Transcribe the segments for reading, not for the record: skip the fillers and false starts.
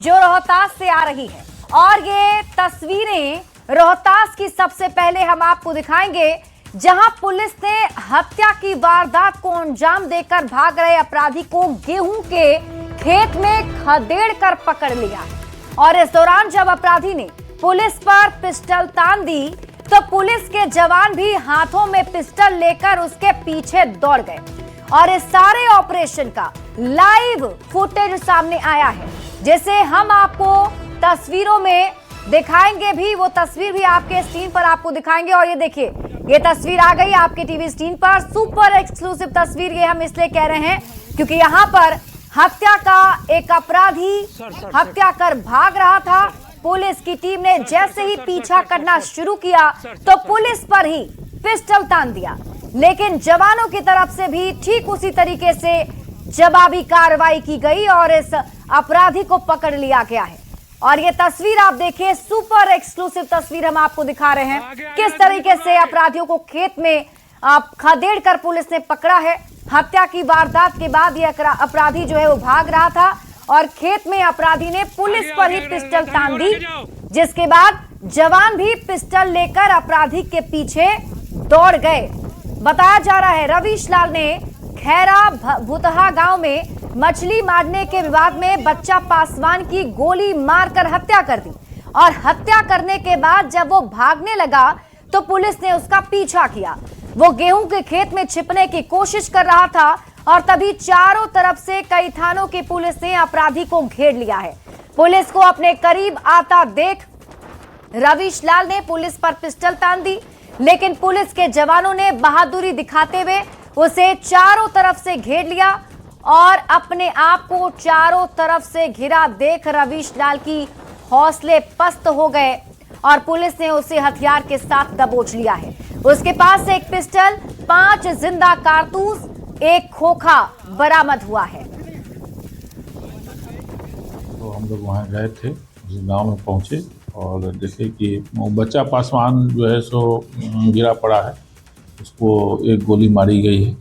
जो रोहतास से आ रही है और ये तस्वीरें रोहतास की सबसे पहले हम आपको दिखाएंगे, जहां पुलिस ने हत्या की वारदात को अंजाम देकर भाग रहे अपराधी को गेहूं के खेत में खदेड़ कर पकड़ लिया। और इस दौरान जब अपराधी ने पुलिस पर पिस्टल तान दी तो पुलिस के जवान भी हाथों में पिस्टल लेकर उसके पीछे दौड़ गए। और इस सारे ऑपरेशन का लाइव फुटेज सामने आया है, जिसे हम आपको तस्वीरों में दिखाएंगे भी। वो तस्वीर भी आपके स्क्रीन पर आपको दिखाएंगे। और ये देखिए, ये तस्वीर आ गई आपके टीवी स्क्रीन पर। सुपर एक्सक्लूसिव तस्वीर ये हम इसलिए कह रहे हैं क्योंकि यहाँ पर हत्या का एक अपराधी हत्या कर भाग रहा था। पुलिस की टीम ने जैसे ही पीछा करना शुरू किया तो पुलिस पर ही पिस्टल तान दिया, लेकिन जवानों की तरफ से भी ठीक उसी तरीके से जवाबी कार्रवाई की गई और इस अपराधी को पकड़ लिया गया है। और ये तस्वीर आप देखिए, सुपर एक्सक्लूसिव तस्वीर हम आपको दिखा रहे हैं किस तरीके से अपराधियों को खेत में खदेड़ कर पुलिस ने पकड़ा है। हत्या की वारदात के बाद ये अपराधी जो है वो भाग रहा था और खेत में अपराधी ने पुलिस पर ही पिस्टल तान दी, जिसके बाद जवान भी पिस्टल लेकर अपराधी के पीछे दौड़ गए। बताया जा रहा है रवीश लाल ने खैरा भुतहा गांव में मछली मारने के विवाद में बच्चा पासवान की गोली मारकर हत्या कर दी। और हत्या करने के बाद जब वो भागने लगा तो पुलिस ने उसका पीछा किया। वो गेहूं के खेत में छिपने की कोशिश कर रहा था और तभी चारों तरफ से कई थानों की पुलिस ने अपराधी को घेर लिया है। पुलिस को अपने करीब आता देख रवीश लाल ने पुलिस पर पिस्टल तान दी, लेकिन पुलिस के जवानों ने बहादुरी दिखाते हुए उसे चारों तरफ से घेर लिया। और अपने आप को चारों तरफ से घिरा देख रवीश लाल की हौसले पस्त हो गए और पुलिस ने उसे हथियार के साथ दबोच लिया है। उसके पास से एक पिस्टल, 5 जिंदा कारतूस, एक खोखा बरामद हुआ है। तो हम लोग वहाँ गए थे, उस गांव में पहुंचे और देखे कि वो बच्चा पासवान जो है सो गिरा पड़ा है, उसको एक गोली मारी गई है।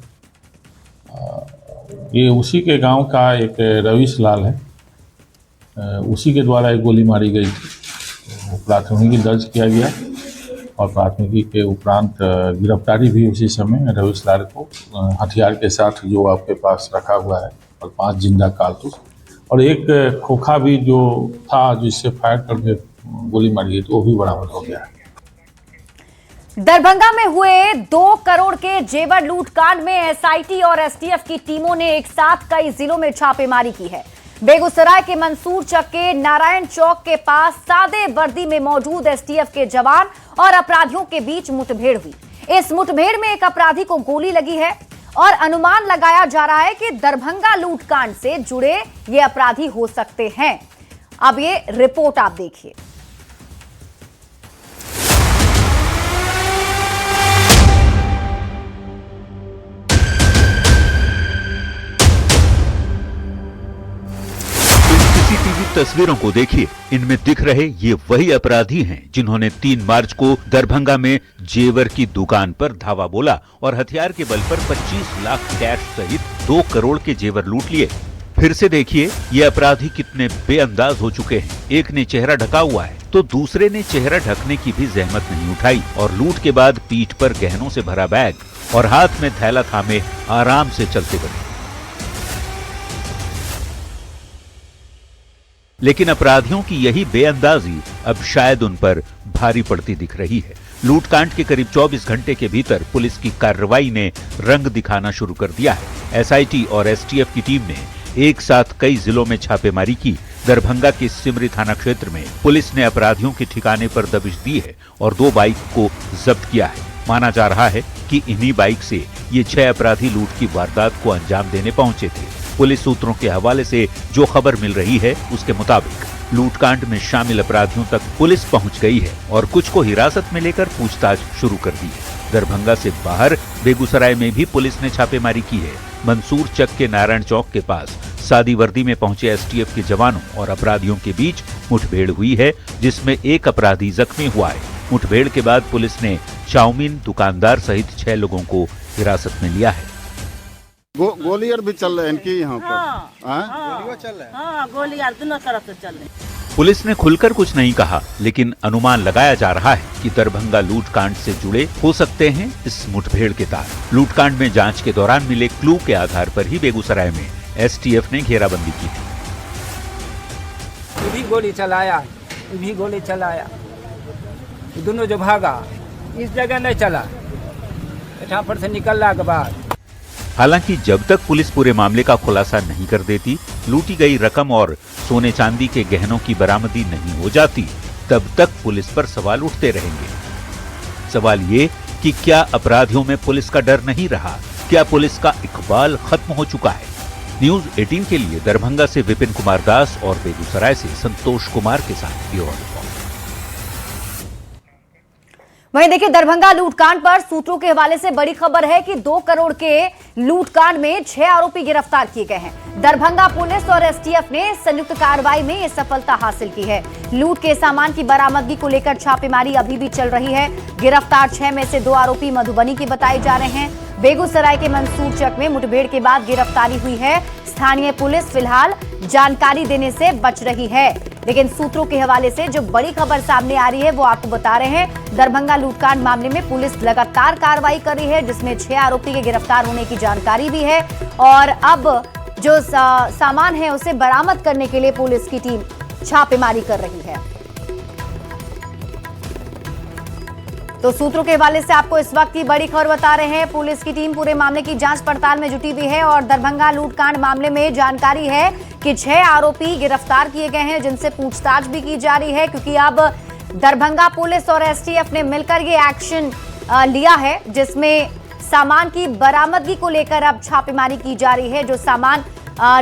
ये उसी के गांव का एक रवीश लाल है, उसी के द्वारा एक गोली मारी गई थी। प्राथमिकी दर्ज किया गया और प्राथमिकी के उपरांत गिरफ्तारी भी उसी समय रवीश लाल को हथियार के साथ जो आपके पास रखा हुआ है और 5 जिंदा कारतूस और एक खोखा भी जो था जिससे फायर करके गोली मारी गई, तो वो भी बरामद हो गया है। दरभंगा में हुए 2 करोड़ के जेवर लूट कांड में एसआईटी और एसटीएफ की टीमों ने एक साथ कई जिलों में छापेमारी की है। बेगूसराय के मंसूर चक के नारायण चौक के पास सादे वर्दी में मौजूद एसटीएफ के जवान और अपराधियों के बीच मुठभेड़ हुई। इस मुठभेड़ में एक अपराधी को गोली लगी है और अनुमान लगाया जा रहा है कि दरभंगा लूटकांड से जुड़े ये अपराधी हो सकते हैं। अब ये रिपोर्ट आप देखिए। सीसीटीवी तस्वीरों को देखिए, इनमें दिख रहे ये वही अपराधी हैं जिन्होंने 3 मार्च को दरभंगा में जेवर की दुकान पर धावा बोला और हथियार के बल पर 25 लाख कैश सहित 2 करोड़ के जेवर लूट लिए। फिर से देखिए ये अपराधी कितने बेअंदाज हो चुके हैं। एक ने चेहरा ढका हुआ है तो दूसरे ने चेहरा ढकने की भी जहमत नहीं उठाई और लूट के बाद पीठ पर गहनों से भरा बैग और हाथ में थैला थामे आराम से चलते बने। लेकिन अपराधियों की यही बेअंदाजी अब शायद उन पर भारी पड़ती दिख रही है। लूटकांड के करीब 24 घंटे के भीतर पुलिस की कार्रवाई ने रंग दिखाना शुरू कर दिया है। एसआईटी और एसटीएफ की टीम ने एक साथ कई जिलों में छापेमारी की। दरभंगा के सिमरी थाना क्षेत्र में पुलिस ने अपराधियों के ठिकाने पर दबिश दी है और 2 बाइक को जब्त किया है। माना जा रहा है कि इन्हीं बाइक से ये 6 अपराधी लूट की वारदात को अंजाम देने पहुंचे थे। पुलिस सूत्रों के हवाले से जो खबर मिल रही है उसके मुताबिक लूटकांड में शामिल अपराधियों तक पुलिस पहुंच गई है और कुछ को हिरासत में लेकर पूछताछ शुरू कर दी है। दरभंगा से बाहर बेगूसराय में भी पुलिस ने छापेमारी की है। मंसूर चक के नारायण चौक के पास सादी वर्दी में पहुंचे एसटीएफ के जवानों और अपराधियों के बीच मुठभेड़ हुई है, जिसमें एक अपराधी जख्मी हुआ है। मुठभेड़ के बाद पुलिस ने चाउमीन दुकानदार सहित 6 लोगों को हिरासत में लिया है। गोलियां भी चल रहे हैं इनकी यहाँ पर। गोलियां दोनों तरफ से चल रही। पुलिस ने खुलकर कुछ नहीं कहा, लेकिन अनुमान लगाया जा रहा है कि दरभंगा लूटकांड से जुड़े हो सकते हैं इस मुठभेड़ के तार। लूटकांड में जांच के दौरान मिले क्लू के आधार पर ही बेगूसराय में एसटीएफ ने घेराबंदी की है। भी गोली चलाया, भी गोली चलाया, दोनों जो भागा इस जगह नहीं चला, यहाँ पर से निकलने के बाद। हालांकि जब तक पुलिस पूरे मामले का खुलासा नहीं कर देती, लूटी गई रकम और सोने चांदी के गहनों की बरामदी नहीं हो जाती, तब तक पुलिस पर सवाल उठते रहेंगे। सवाल ये कि क्या अपराधियों में पुलिस का डर नहीं रहा? क्या पुलिस का इकबाल खत्म हो चुका है? न्यूज 18 के लिए दरभंगा से विपिन कुमार दास और बेगूसराय से संतोष कुमार के साथ ब्यूरो रिपोर्ट। वहीं देखिए, दरभंगा लूटकांड पर सूत्रों के हवाले से बड़ी खबर है कि 2 करोड़ के लूटकांड में 6 आरोपी गिरफ्तार किए गए हैं। दरभंगा पुलिस और एसटीएफ ने संयुक्त कार्रवाई में यह सफलता हासिल की है। लूट के सामान की बरामदगी को लेकर छापेमारी अभी भी चल रही है। गिरफ्तार 6 में से 2 आरोपी मधुबनी के बताए जा रहे हैं। बेगूसराय के मंसूरचक में मुठभेड़ के बाद गिरफ्तारी हुई है। स्थानीय पुलिस फिलहाल जानकारी देने से बच रही है, लेकिन सूत्रों के हवाले से जो बड़ी खबर सामने आ रही है वो आपको बता रहे हैं। दरभंगा लूटकांड मामले में पुलिस लगातार कार्रवाई कर रही है, जिसमें 6 आरोपी के गिरफ्तार होने की जानकारी भी है और अब जो सामान है उसे बरामद करने के लिए पुलिस की टीम छापेमारी कर रही है। तो सूत्रों के हवाले से आपको इस वक्त की बड़ी खबर बता रहे हैं। पुलिस की टीम पूरे मामले की जांच पड़ताल में जुटी हुई है और दरभंगा लूटकांड मामले में जानकारी है कि 6 आरोपी गिरफ्तार किए गए हैं, जिनसे पूछताछ भी की जा रही है, क्योंकि अब दरभंगा पुलिस और एसटीएफ ने मिलकर ये एक्शन लिया है, जिसमें सामान की बरामदगी को लेकर अब छापेमारी की जा रही है। जो सामान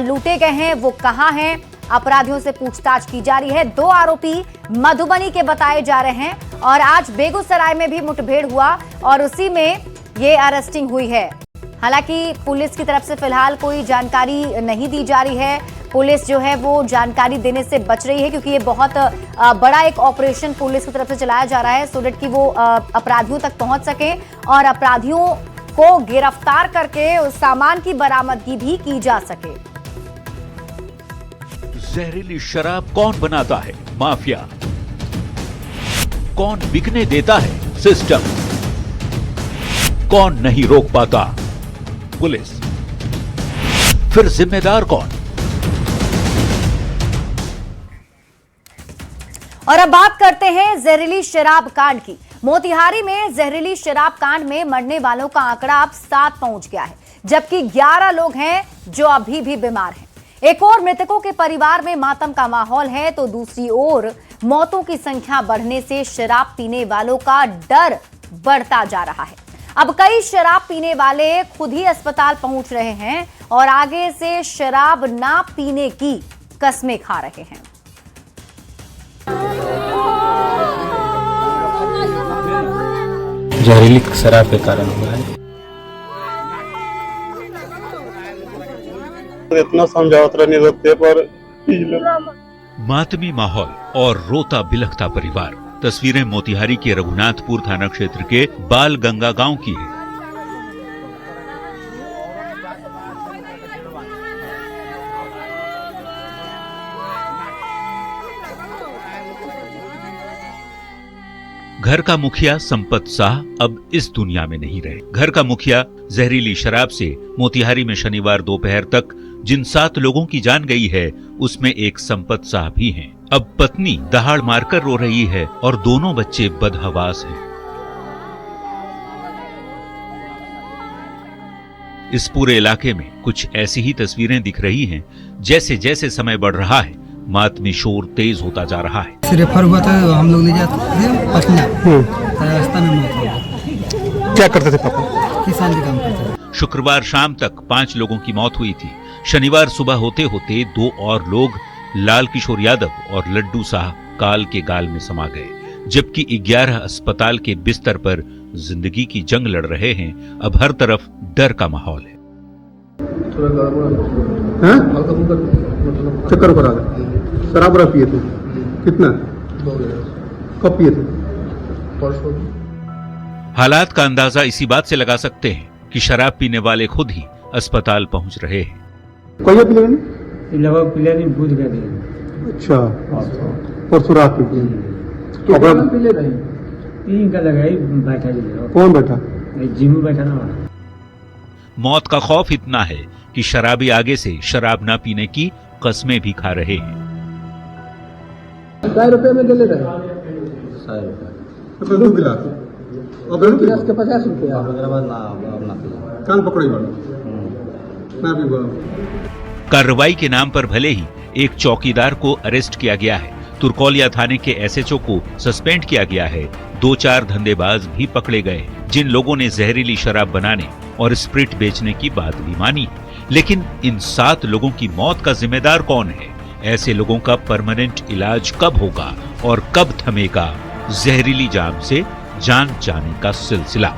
लूटे गए हैं वो कहां हैं, अपराधियों से पूछताछ की जा रही है। 2 आरोपी मधुबनी के बताए जा रहे हैं और आज बेगूसराय में भी मुठभेड़ हुआ और उसी में ये अरेस्टिंग हुई है। हालांकि पुलिस की तरफ से फिलहाल कोई जानकारी नहीं दी जा रही है। पुलिस जो है वो जानकारी देने से बच रही है, क्योंकि ये बहुत बड़ा एक ऑपरेशन पुलिस की तरफ से चलाया जा रहा है, सो दैट कि वो अपराधियों तक पहुंच सके और अपराधियों को गिरफ्तार करके उस सामान की बरामदगी भी की जा सके। जहरीली शराब कौन बनाता है? माफिया। कौन बिकने देता है? सिस्टम। कौन नहीं रोक पाता? पुलिस। फिर जिम्मेदार कौन? और अब बात करते हैं जहरीली शराब कांड की। मोतिहारी में जहरीली शराब कांड में मरने वालों का आंकड़ा अब 7 पहुंच गया है, जबकि 11 लोग हैं जो अभी भी बीमार हैं। एक और मृतकों के परिवार में मातम का माहौल है, तो दूसरी ओर मौतों की संख्या बढ़ने से शराब पीने वालों का डर बढ़ता जा रहा है। अब कई शराब पीने वाले खुद ही अस्पताल पहुंच रहे हैं और आगे से शराब ना पीने की कस्में खा रहे हैं। जहरीली शराब के कारण हुआ है। इतना समझावत नहीं रोकते पर मातमी माहौल और रोता बिलखता परिवार। तस्वीरें मोतिहारी के रघुनाथपुर थाना क्षेत्र के बाल गंगा गांव की है। घर का मुखिया संपत शाह अब इस दुनिया में नहीं रहे। घर का मुखिया जहरीली शराब से मोतिहारी में शनिवार दोपहर तक जिन 7 लोगों की जान गई है, उसमें एक संपत शाह भी हैं। अब पत्नी दहाड़ मारकर रो रही है और दोनों बच्चे बदहवास हैं। इस पूरे इलाके में कुछ ऐसी ही तस्वीरें दिख रही हैं। जैसे जैसे समय बढ़ रहा है, मातमी शोर तेज होता जा रहा है। रेफर हुआ था, हम लोग ले जाते थे पटना, रास्ता में मौत हो गई। क्या करते थे पापा? किसान का काम करते थे। शुक्रवार शाम तक 5 लोगों की मौत हुई थी। शनिवार सुबह होते होते 2 और लोग लाल किशोर यादव और लड्डू शाह काल के गाल में समा गए, जबकि 11 अस्पताल के बिस्तर पर जिंदगी की जंग लड़ रहे हैं। अब हर तरफ डर का माहौल है। चक्कर करा दे। शराब पिए थे? कितना? कब पिए थे? हालात का अंदाजा इसी बात से लगा सकते हैं कि शराब पीने वाले खुद ही अस्पताल पहुंच रहे हैं। कहिए पिले नहीं? लगभग पिले नहीं बुझ गए। अच्छा, परसों रात में पिले रहे? तीन का लगाई बैठा जी। कौन बैठा? जिमू बैठा ना। मौत का खौफ इतना है कि शराबी आगे से शराब न पीने की कस्में भी खा रहे हैं। 100 रुपए में ले रहे? 100 रुपये। तो 2 गिलास और 2 गिलास के 50 रुपया। कान पकड़े वाला ना भी हुआ। कार्रवाई के नाम पर भले ही एक चौकीदार को अरेस्ट किया गया है, तुरकोलिया थाने के एसएचओ को सस्पेंड किया गया है, 2-4 धंधेबाज भी पकड़े गए जिन लोगों ने जहरीली शराब बनाने और स्प्रिट बेचने की बात भी मानी। लेकिन इन 7 लोगों की मौत का जिम्मेदार कौन है? ऐसे लोगों का परमानेंट इलाज कब होगा और कब थमेगा जहरीली जाम से जान जाने का सिलसिला?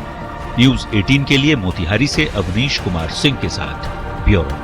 न्यूज़ 18 के लिए मोतिहारी से अवनीश कुमार सिंह के साथ ब्यूरो।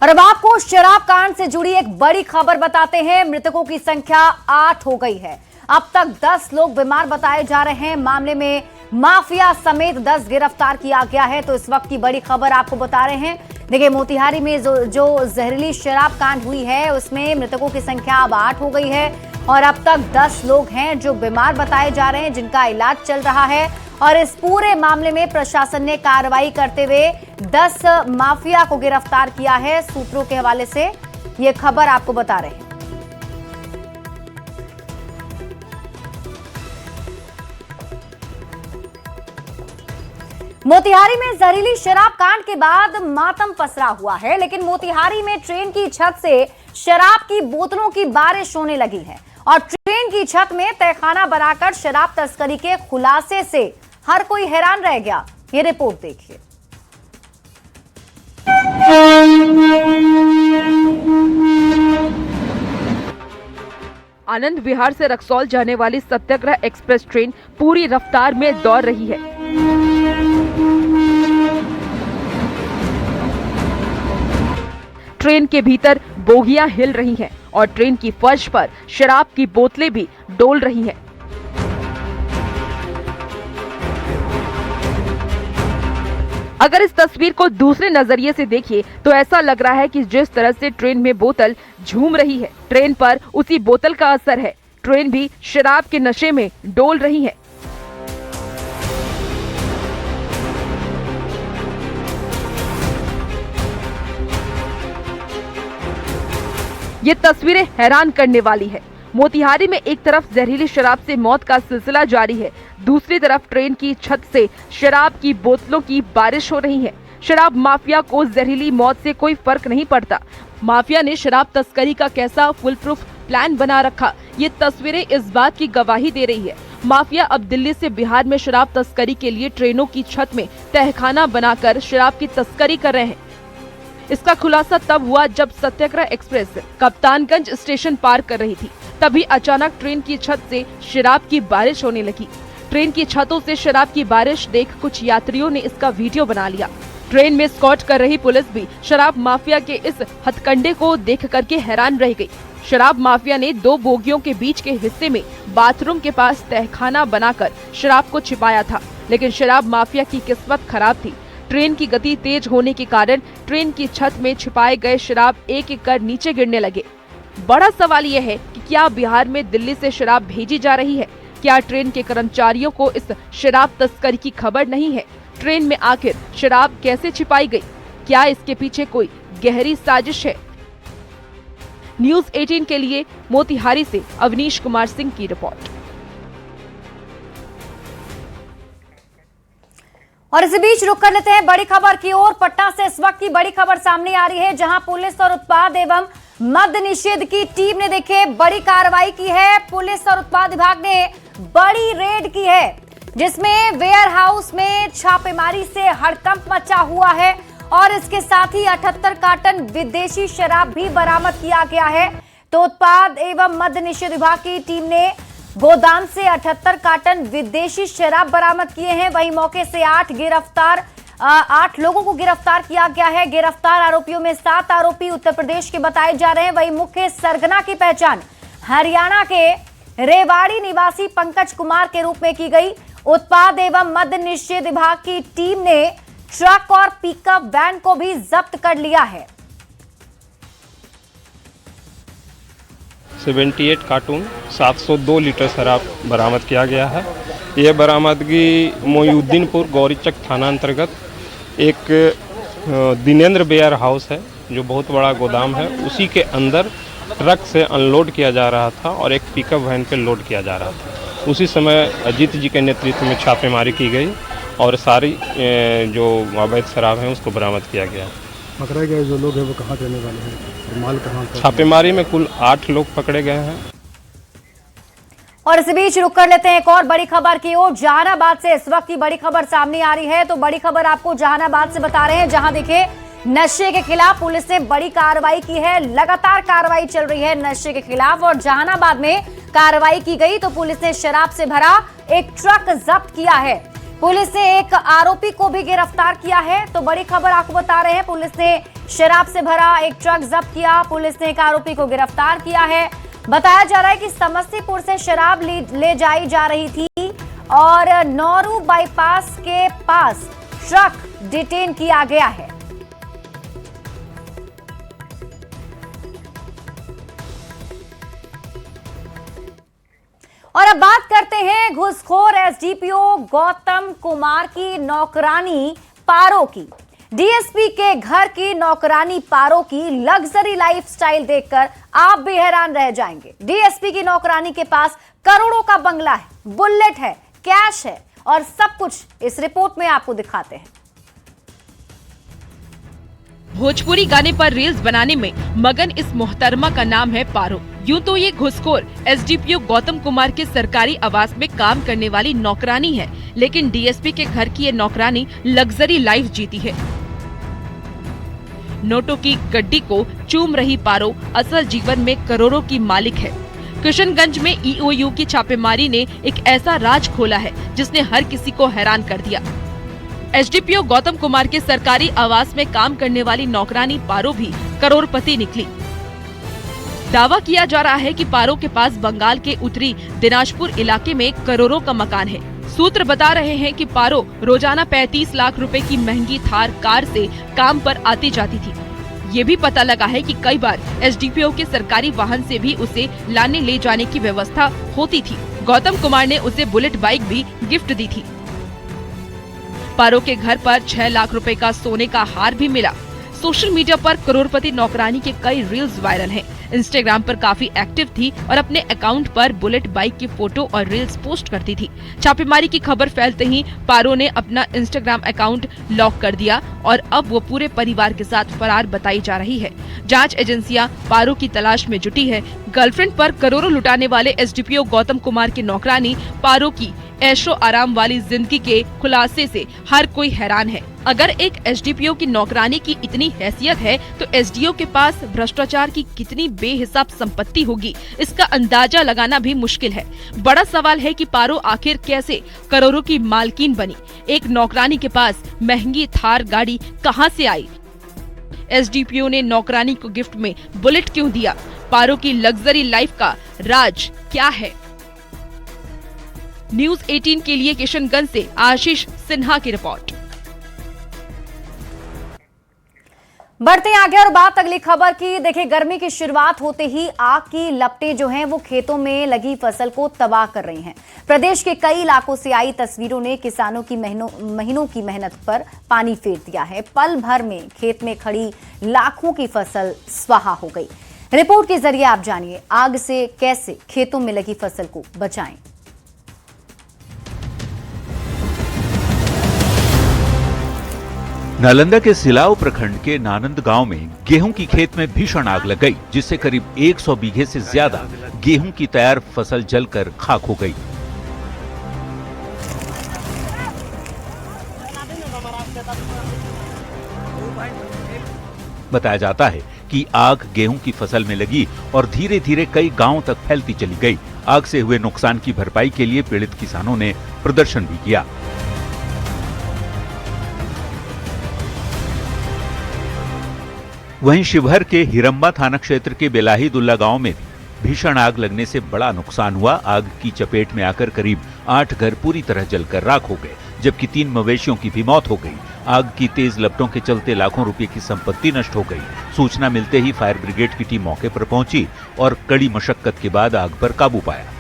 और अब आपको शराब कांड से जुड़ी एक बड़ी खबर बताते हैं। मृतकों की संख्या 8 हो गई है। अब तक 10 लोग बीमार बताए जा रहे हैं। मामले में माफिया समेत 10 गिरफ्तार किया गया है। तो इस वक्त की बड़ी खबर आपको बता रहे हैं। देखिए, मोतिहारी में जो जहरीली शराब कांड हुई है उसमें मृतकों की संख्या अब 8 हो गई है और अब तक 10 लोग हैं जो बीमार बताए जा रहे हैं, जिनका इलाज चल रहा है। और इस पूरे मामले में प्रशासन ने कार्रवाई करते हुए 10 माफिया को गिरफ्तार किया है। सूत्रों के हवाले से ये खबर आपको बता रहे हैं। मोतिहारी में जहरीली शराब कांड के बाद मातम पसरा हुआ है, लेकिन मोतिहारी में ट्रेन की छत से शराब की बोतलों की बारिश होने लगी है और ट्रेन की छत में तहखाना बनाकर शराब तस्करी के खुलासे से हर कोई हैरान रह गया। ये रिपोर्ट देखिए। आनंद विहार से रक्सौल जाने वाली सत्याग्रह एक्सप्रेस ट्रेन पूरी रफ्तार में दौड़ रही है। ट्रेन के भीतर बोगियां हिल रही हैं और ट्रेन की फर्श पर शराब की बोतलें भी डोल रही हैं। अगर इस तस्वीर को दूसरे नजरिए से देखिए तो ऐसा लग रहा है कि जिस तरह से ट्रेन में बोतल झूम रही है, ट्रेन पर उसी बोतल का असर है। ट्रेन भी शराब के नशे में डोल रही है। ये तस्वीरें हैरान करने वाली है। मोतिहारी में एक तरफ जहरीली शराब से मौत का सिलसिला जारी है, दूसरी तरफ ट्रेन की छत से शराब की बोतलों की बारिश हो रही है। शराब माफिया को जहरीली मौत से कोई फर्क नहीं पड़ता। माफिया ने शराब तस्करी का कैसा फुल प्रूफ प्लान बना रखा, ये तस्वीरें इस बात की गवाही दे रही है। माफिया अब दिल्ली से बिहार में शराब तस्करी के लिए ट्रेनों की छत में तहखाना बनाकर शराब की तस्करी कर रहे हैं। इसका खुलासा तब हुआ जब सत्याग्रह एक्सप्रेस कप्तानगंज स्टेशन पार कर रही थी। तभी अचानक ट्रेन की छत से शराब की बारिश होने लगी। ट्रेन की छतों से शराब की बारिश देख कुछ यात्रियों ने इसका वीडियो बना लिया। ट्रेन में स्कॉट कर रही पुलिस भी शराब माफिया के इस हथकंडे को देख करके हैरान रह गई। शराब माफिया ने 2 बोगियों के बीच के हिस्से में बाथरूम के पास तहखाना बनाकर शराब को छिपाया था, लेकिन शराब माफिया की किस्मत खराब थी। ट्रेन की गति तेज होने के कारण ट्रेन की छत में छिपाए गए शराब एक एक कर नीचे गिरने लगे। बड़ा सवाल यह है कि क्या बिहार में दिल्ली से शराब भेजी जा रही है? क्या ट्रेन के कर्मचारियों को इस शराब तस्करी की खबर नहीं है? ट्रेन में आखिर शराब कैसे छिपाई गई? क्या इसके पीछे कोई गहरी साजिश है? न्यूज़ 18 के लिए मोतिहारी से अवनीश कुमार सिंह की रिपोर्ट। और इसी बीच रुक कर लेते हैं बड़ी खबर की ओर। पटना से इस वक्त की बड़ी खबर सामने आ रही है, जहां पुलिस और उत्पाद एवं मद्य निषेध की टीम ने देखे बड़ी कार्रवाई की है। पुलिस और उत्पाद विभाग ने बड़ी रेड की है, जिसमें वेयर हाउस में छापेमारी से हड़कंप मचा हुआ है और इसके साथ ही 78 कार्टन विदेशी शराब भी बरामद किया गया है। तो उत्पाद एवं मद्य निषेध विभाग की टीम ने गोदाम से 78 कार्टन विदेशी शराब बरामद किए हैं। वहीं मौके से 8 लोगों को गिरफ्तार किया गया है। गिरफ्तार आरोपियों में 7 आरोपी उत्तर प्रदेश के बताए जा रहे हैं। वहीं मुख्य सरगना की पहचान हरियाणा के रेवाड़ी निवासी पंकज कुमार के रूप में की गई। उत्पाद एवं मद्य निषेध विभाग की टीम ने ट्रक और पिकअप वैन को भी जब्त कर लिया है। 78 कार्टून 702 लीटर शराब बरामद किया गया है। यह बरामदगी मोयुद्दीनपुर गौरीचक थाना अंतर्गत एक दिनेंद्र वेयर हाउस है, जो बहुत बड़ा गोदाम है, उसी के अंदर ट्रक से अनलोड किया जा रहा था और एक पिकअप वैन पे लोड किया जा रहा था। उसी समय अजीत जी के नेतृत्व में छापेमारी की गई और सारी जो अवैध शराब है उसको बरामद किया गया। पकड़े गए जो लोग हैं वो कहाँ रहने वाले हैं और माल कहाँ का? छापेमारी में कुल 8 लोग पकड़े गए हैं। और इसी बीच रुक कर लेते हैं एक और बड़ी खबर की ओर। जहानाबाद से इस वक्त की बड़ी खबर सामने आ रही है। तो बड़ी खबर आपको जहानाबाद से बता रहे हैं, जहां देखिए नशे के खिलाफ पुलिस ने बड़ी कार्रवाई की है। लगातार कार्रवाई चल रही है नशे के खिलाफ और जहानाबाद में कार्रवाई की गई तो पुलिस ने शराब से भरा एक ट्रक जब्त किया है। पुलिस ने एक आरोपी को भी गिरफ्तार किया है। तो बड़ी खबर आपको बता रहे हैं, पुलिस ने शराब से भरा एक ट्रक जब्त किया, पुलिस ने एक आरोपी को गिरफ्तार किया है। बताया जा रहा है कि समस्तीपुर से शराब ले जाई जा रही थी और नौरू बाईपास के पास ट्रक डिटेन किया गया है। और अब बात करते हैं घूसखोर एसडीपीओ गौतम कुमार की नौकरानी पारो की। डीएसपी के घर की नौकरानी पारो की लग्जरी लाइफस्टाइल देखकर आप भी हैरान रह जाएंगे। डीएसपी की नौकरानी के पास करोड़ों का बंगला है, बुलेट है, कैश है और सब कुछ इस रिपोर्ट में आपको दिखाते हैं। भोजपुरी गाने पर रील्स बनाने में मगन इस मोहतरमा का नाम है पारो। यूं तो ये घुसखोर एसडीपीओ गौतम कुमार के सरकारी आवास में काम करने वाली नौकरानी है, लेकिन डीएसपी के घर की ये नौकरानी लग्जरी लाइफ जीती है। नोटों की गड्डी को चूम रही पारो असल जीवन में करोड़ों की मालिक है। किशनगंज में ईओयू की छापेमारी ने एक ऐसा राज खोला है जिसने हर किसी को हैरान कर दिया। एसडीपीओ गौतम कुमार के सरकारी आवास में काम करने वाली नौकरानी पारो भी करोड़पति निकली। दावा किया जा रहा है कि पारो के पास बंगाल के उत्तरी दिनाजपुर इलाके में करोड़ों का मकान है। सूत्र बता रहे हैं कि पारो रोजाना 35 लाख रुपए की महंगी थार कार से काम पर आती जाती थी। ये भी पता लगा है कि कई बार एसडीपीओ के सरकारी वाहन से भी उसे लाने ले जाने की व्यवस्था होती थी। गौतम कुमार ने उसे बुलेट बाइक भी गिफ्ट दी थी। पारो के घर पर 6 लाख रुपए का सोने का हार भी मिला। सोशल मीडिया पर करोड़पति नौकरानी के कई रील्स वायरल हैं। इंस्टाग्राम पर काफी एक्टिव थी और अपने अकाउंट पर बुलेट बाइक की फोटो और रील्स पोस्ट करती थी। छापेमारी की खबर फैलते ही पारो ने अपना इंस्टाग्राम अकाउंट लॉक कर दिया और अब वो पूरे परिवार के साथ फरार बताई जा रही है। जांच एजेंसियां पारो की तलाश में जुटी है। गर्लफ्रेंड पर करोड़ों लुटाने वाले एसडीपीओ गौतम कुमार की नौकरानी पारो की ऐशो आराम वाली जिंदगी के खुलासे से हर कोई हैरान है। अगर एक एसडीपीओ की नौकरानी की इतनी हैसियत है तो एसडीओ के पास भ्रष्टाचार की कितनी बेहिसाब संपत्ति होगी, इसका अंदाजा लगाना भी मुश्किल है। बड़ा सवाल है कि पारो आखिर कैसे करोड़ों की मालकिन बनी। एक नौकरानी के पास महंगी थार गाड़ी कहां से आई? एसडीपीओ ने नौकरानी को गिफ्ट में बुलेट क्यों दिया? पारो की लग्जरी लाइफ का राज क्या है? न्यूज़ 18 के लिए किशनगंज से आशीष सिन्हा की रिपोर्ट। बढ़ते हैं आगे और बात अगली खबर की। देखिए, गर्मी की शुरुआत होते ही आग की लपटें जो हैं वो खेतों में लगी फसल को तबाह कर रही हैं। प्रदेश के कई इलाकों से आई तस्वीरों ने किसानों की महीनों की मेहनत पर पानी फेर दिया है। पल भर में खेत में खड़ी लाखों की फसल स्वाहा हो गई। रिपोर्ट के जरिए आप जानिए आग से कैसे खेतों में लगी फसल को बचाएं। नालंदा के सिलाव प्रखंड के नानंद गांव में गेहूं की खेत में भीषण आग लग गई, जिससे करीब 100 बीघे से ज्यादा गेहूं की तैयार फसल जलकर खाक हो गई। बताया जाता है कि आग गेहूं की फसल में लगी और धीरे धीरे कई गांवों तक फैलती चली गई। आग से हुए नुकसान की भरपाई के लिए पीड़ित किसानों ने प्रदर्शन भी किया। वहीं शिवहर के हिरंबा थाना क्षेत्र के बेलाही दुल्ला गांव में भी भीषण आग लगने से बड़ा नुकसान हुआ। आग की चपेट में आकर करीब 8 घर पूरी तरह जलकर राख हो गए, जबकि 3 मवेशियों की भी मौत हो गई। आग की तेज लपटों के चलते लाखों रुपए की संपत्ति नष्ट हो गई। सूचना मिलते ही फायर ब्रिगेड की टीम मौके पर पहुंची और कड़ी मशक्कत के बाद आग पर काबू पाया।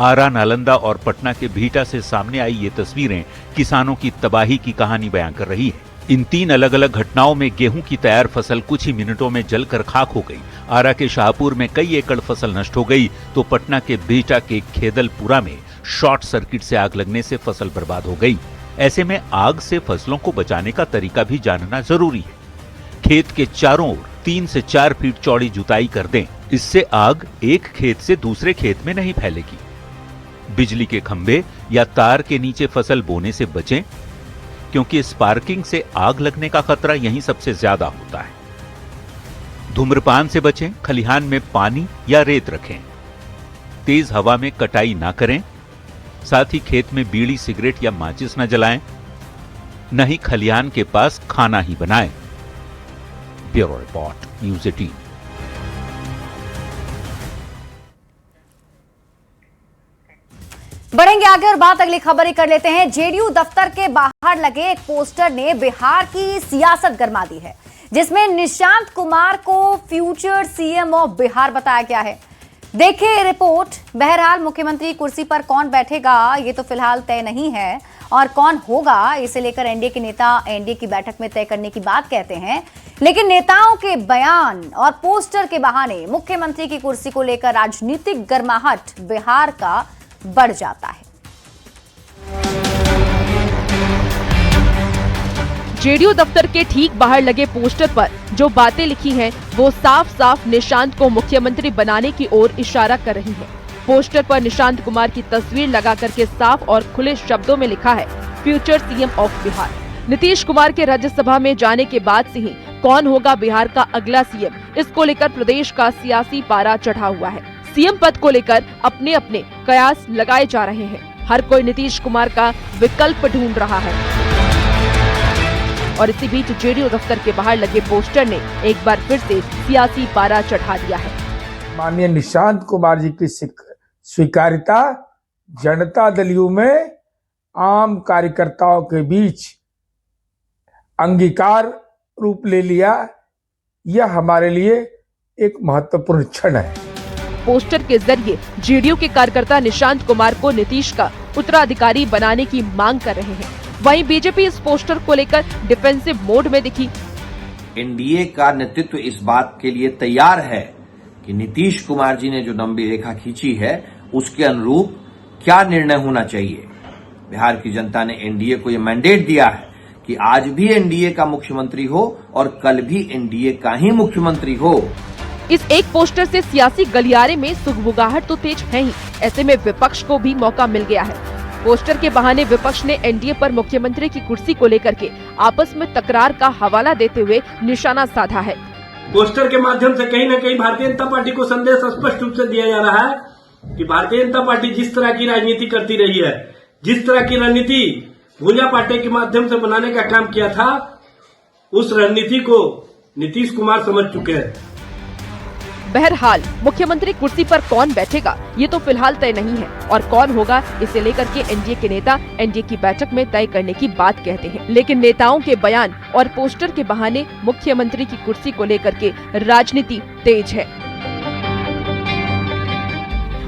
आरा, नालंदा और पटना के भीटा से सामने आई ये तस्वीरें किसानों की तबाही की कहानी बयां कर रही है। इन 3 अलग अलग घटनाओं में गेहूं की तैयार फसल कुछ ही मिनटों में जलकर खाक हो गई। आरा के शाहपुर में कई एकड़ फसल नष्ट हो गई, तो पटना के भीटा के खेदलपुरा में शॉर्ट सर्किट से आग लगने से फसल बर्बाद हो गई। ऐसे में आग से फसलों को बचाने का तरीका भी जानना जरूरी है। खेत के चारों ओर 3 से 4 फीट चौड़ी जुताई कर दें, इससे आग एक खेत से दूसरे खेत में नहीं फैलेगी। बिजली के खंभे या तार के नीचे फसल बोने से बचें, क्योंकि स्पार्किंग से आग लगने का खतरा यहीं सबसे ज्यादा होता है। धूम्रपान से बचें, खलिहान में पानी या रेत रखें, तेज हवा में कटाई ना करें, साथ ही खेत में बीड़ी, सिगरेट या माचिस न जलाएं, न ही खलिहान के पास खाना ही बनाएं। Bureau report, news 18। बढ़ेंगे आगे और बात अगली खबर ही कर लेते हैं। जेडीयू दफ्तर के बाहर लगे एक पोस्टर ने बिहार की सियासत गरमा दी है, जिसमें निशांत कुमार को फ्यूचर सीएम ऑफ बिहार बताया गया है। देखिए रिपोर्ट। बहरहाल मुख्यमंत्री कुर्सी पर कौन बैठेगा ये तो फिलहाल तय नहीं है, और कौन होगा इसे लेकर एनडीए के नेता एनडीए की बैठक में तय करने की बात कहते हैं। लेकिन नेताओं के बयान और पोस्टर के बहाने मुख्यमंत्री की कुर्सी को लेकर राजनीतिक गर्माहट बिहार का बढ़ जाता है। जेडीयू दफ्तर के ठीक बाहर लगे पोस्टर पर जो बातें लिखी हैं, वो साफ साफ निशांत को मुख्यमंत्री बनाने की ओर इशारा कर रही है। पोस्टर पर निशांत कुमार की तस्वीर लगा करके साफ और खुले शब्दों में लिखा है, future CM of Bihar. Nitish Kumar के राज्यसभा में जाने के बाद से ही कौन होगा बिहार का अगला सीएम, इसको लेकर प्रदेश का सियासी पारा चढ़ा हुआ है। सीएम पद को लेकर अपने अपने कयास लगाए जा रहे हैं। हर कोई नीतीश कुमार का विकल्प ढूंढ रहा है। और इसी बीच जेडीयू दफ्तर के बाहर लगे पोस्टर ने एक बार फिर से सियासी पारा चढ़ा दिया है। माननीय निशांत कुमार जी की स्वीकार्यता जनता दलियों में आम कार्यकर्ताओं के बीच अंगीकार रूप ले लिया, यह हमारे लिए एक महत्वपूर्ण क्षण है। पोस्टर के जरिए जेडीयू के कार्यकर्ता निशांत कुमार को नीतीश का उत्तराधिकारी बनाने की मांग कर रहे हैं। वहीं बीजेपी इस पोस्टर को लेकर डिफेंसिव मोड में दिखी। एनडीए का नेतृत्व इस बात के लिए तैयार है कि नीतीश कुमार जी ने जो लंबी रेखा खींची है उसके अनुरूप क्या निर्णय होना चाहिए। बिहार की जनता ने एनडीए को यह मैंडेट दिया है कि आज भी एनडीए का मुख्यमंत्री हो और कल भी एनडीए का ही मुख्यमंत्री हो। इस एक पोस्टर से सियासी गलियारे में सुगबुगाहट तो तेज है ही, ऐसे में विपक्ष को भी मौका मिल गया है। पोस्टर के बहाने विपक्ष ने एनडीए पर मुख्यमंत्री की कुर्सी को लेकर के आपस में तकरार का हवाला देते हुए निशाना साधा है। पोस्टर के माध्यम से कहीं न कहीं भारतीय जनता पार्टी को संदेश स्पष्ट रूप से दिया जा रहा है कि भारतीय जनता पार्टी जिस तरह की राजनीति करती रही है, जिस तरह की रणनीति भूंजा पार्टी के माध्यम से बनाने का काम किया था, उस रणनीति को नीतीश कुमार समझ चुके हैं। बहरहाल मुख्यमंत्री कुर्सी पर कौन बैठेगा ये तो फिलहाल तय नहीं है, और कौन होगा इसे लेकर के एनडीए के नेता एनडीए की बैठक में तय करने की बात कहते हैं। लेकिन नेताओं के बयान और पोस्टर के बहाने मुख्यमंत्री की कुर्सी को लेकर के राजनीति तेज है।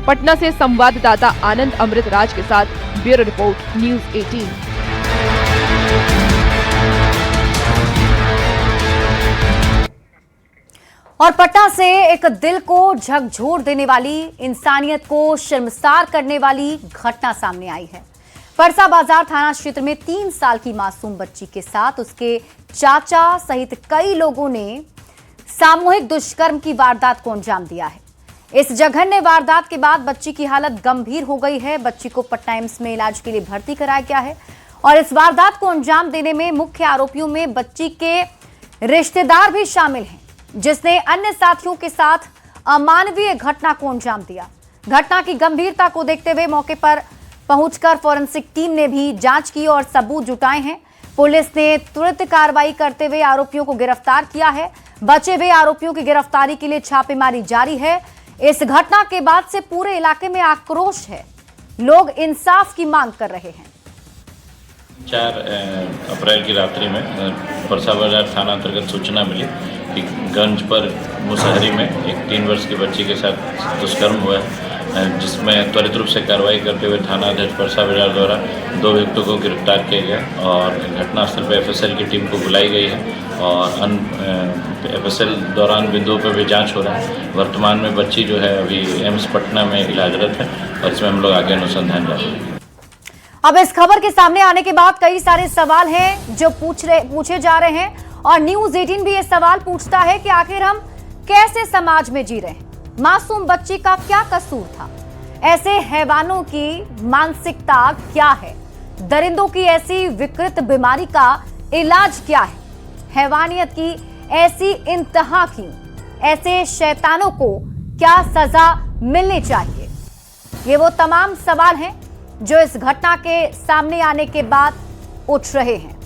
पटना से संवाददाता आनंद अमृत राज के साथ ब्यूरो रिपोर्ट, न्यूज़ 18। और पटना से एक दिल को झकझोर देने वाली, इंसानियत को शर्मसार करने वाली घटना सामने आई है। परसा बाजार थाना क्षेत्र में 3 साल की मासूम बच्ची के साथ उसके चाचा सहित कई लोगों ने सामूहिक दुष्कर्म की वारदात को अंजाम दिया है। इस जघन्य वारदात के बाद बच्ची की हालत गंभीर हो गई है। बच्ची को पटना एम्स में इलाज के लिए भर्ती कराया गया है। और इस वारदात को अंजाम देने में मुख्य आरोपियों में बच्ची के रिश्तेदार भी शामिल हैं, जिसने अन्य साथियों के साथ अमानवीय घटना को अंजाम दिया। घटना की गंभीरता को देखते हुए मौके पर पहुंचकर फोरेंसिक टीम ने भी जांच की और सबूत जुटाए हैं। पुलिस ने तुरंत कार्रवाई करते हुए आरोपियों को गिरफ्तार किया है। बचे हुए आरोपियों की गिरफ्तारी के लिए छापेमारी जारी है। इस घटना के बाद से पूरे इलाके में आक्रोश है। लोग इंसाफ की मांग कर रहे हैं। 4 अप्रैल की रात्रि में परसा बाजार थाना अंतर्गत सूचना मिली कि गंज पर मुसहरी में एक 3 वर्ष की बच्ची के साथ दुष्कर्म हुआ है, जिसमें त्वरित रूप से कार्रवाई करते हुए थाना अध्यक्ष परसा बाजार द्वारा 2 व्यक्तियों को गिरफ्तार किया गया और घटनास्थल पर FSL की टीम को बुलाई गई है और FSL दौरान बिंदुओं पर भी जांच हो रहा है। वर्तमान में बच्ची जो है अभी एम्स पटना में इलाजरत है और इसमें हम लोग आगे अनुसंधान जारी है। अब इस खबर के सामने आने के बाद कई सारे सवाल हैं जो पूछे जा रहे हैं और न्यूज 18 भी ये सवाल पूछता है कि आखिर हम कैसे समाज में जी रहे हैं। मासूम बच्ची का क्या कसूर था? ऐसे हैवानों की मानसिकता क्या है? दरिंदों की ऐसी विकृत बीमारी का इलाज क्या है? हैवानियत की ऐसी इंतहा क्यों? ऐसे शैतानों को क्या सजा मिलनी चाहिए? ये वो तमाम सवाल हैं जो इस घटना के सामने आने के बाद उठ रहे हैं।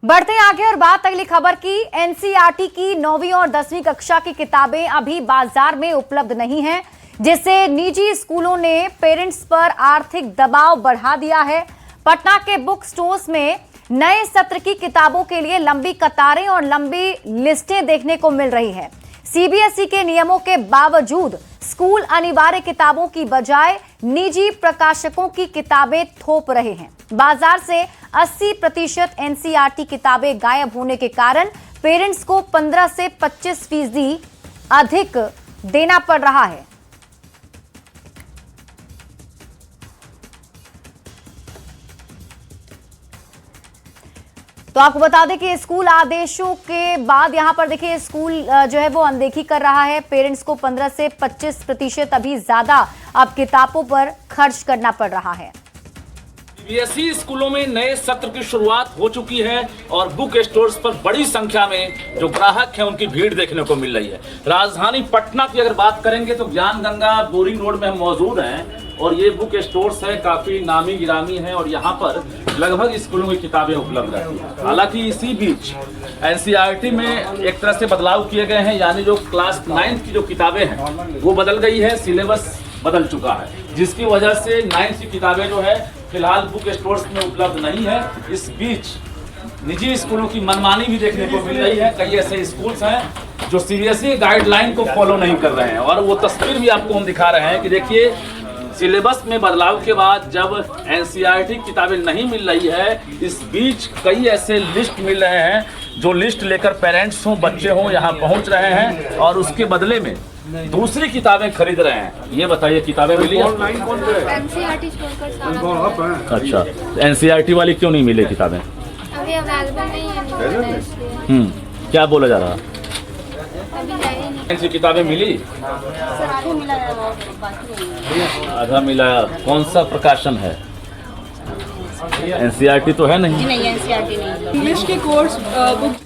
बढ़ते हैं आगे और बात अगली खबर की। एनसीईआरटी की 9वीं और 10वीं कक्षा की किताबें अभी बाजार में उपलब्ध नहीं हैं, जिससे निजी स्कूलों ने पेरेंट्स पर आर्थिक दबाव बढ़ा दिया है। पटना के बुक स्टोर्स में नए सत्र की किताबों के लिए लंबी कतारें और लंबी लिस्टें देखने को मिल रही है। सीबीएसई के नियमों के बावजूद स्कूल अनिवार्य किताबों की बजाय निजी प्रकाशकों की किताबें थोप रहे हैं। बाजार से 80% एनसीईआरटी किताबें गायब होने के कारण पेरेंट्स को 15 से 25% अधिक देना पड़ रहा है। तो आपको बता दें कि स्कूल आदेशों के बाद यहां पर देखिए स्कूल जो है वो अनदेखी कर रहा है। पेरेंट्स को 15 से 25% अभी ज्यादा अब किताबों पर खर्च करना पड़ रहा है। सीबीएसई स्कूलों में नए सत्र की शुरुआत हो चुकी है और बुक स्टोर्स पर बड़ी संख्या में जो ग्राहक हैं उनकी भीड़ देखने को मिल रही है। राजधानी पटना की अगर बात करेंगे तो ज्ञान गंगा बोरिंग रोड में हम मौजूद हैं और ये बुक स्टोर्स है, काफी नामी गिरामी है और यहाँ पर लगभग स्कूलों की किताबें उपलब्ध रहती हैं। हालांकि इसी बीच एनसीईआरटी में एक तरह से बदलाव किए गए हैं, यानी जो क्लास 9 की जो किताबें हैं वो बदल गई है, सिलेबस बदल चुका है, जिसकी वजह से 9 की किताबें जो है फिलहाल बुक स्टोर्स में उपलब्ध नहीं है। इस बीच निजी स्कूलों की मनमानी भी देखने को मिल रही है। कई ऐसे स्कूल्स हैं जो सीबीएसई गाइडलाइन को फॉलो नहीं कर रहे हैं और वो तस्वीर भी आपको हम दिखा रहे हैं कि देखिए सिलेबस में बदलाव के बाद जब एनसीईआरटी किताबें नहीं मिल रही है, इस बीच कई ऐसे लिस्ट मिल रहे हैं जो लिस्ट लेकर पेरेंट्स हों, बच्चे हों यहाँ पहुँच रहे हैं और उसके बदले में दूसरी किताबें खरीद रहे हैं। ये बताइए किताबें मिली एनसीईआरटी अच्छा, एनसीईआरटी वाली क्यों नहीं मिली किताबें? अभी अवेलेबल नहीं है। क्या बोला जा रहा है? ऐसी किताबें मिली? आधा मिला। कौन सा प्रकाशन है? एनसीईआरटी तो है नहीं। एनसीईआरटी नहीं। इंग्लिश के कोर्स बुक